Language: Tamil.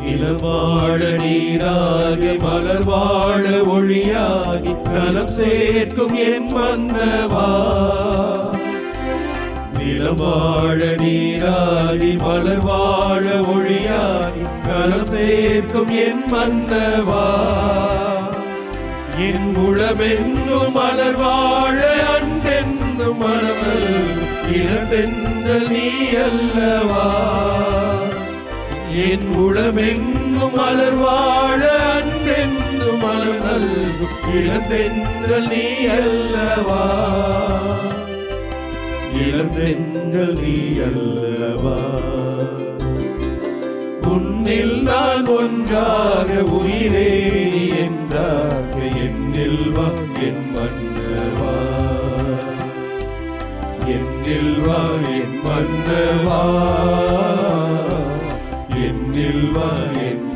நிலம் வாழ நீராகி மலர் வாழ ஒளியாகி நலம் சேர்க்கும் என் மன்னவா. நிலம் வாழ நீராகி மலர் வாழ ஒளியாகி நலம் சேர்க்கும் என் மன்னவா. என் உளமென்னும் மலர் வாழ அன்பென்னும் மனமல் இளந்தென்றல் நீ அல்லவா. என் உளமெங்கும் மலர் வாழ அன்பென்னும் மலர் நல்கும் இளந்தென்றல் நீ அல்லவா. இளந்தென்றல் நீ அல்லவா. உன்னில் நான் ஒன்றாக உயிரே நீ என்றாக என்னில் வா என் மன்னவா. என்னில் வா என் மன்னவா. என்னில் வா என்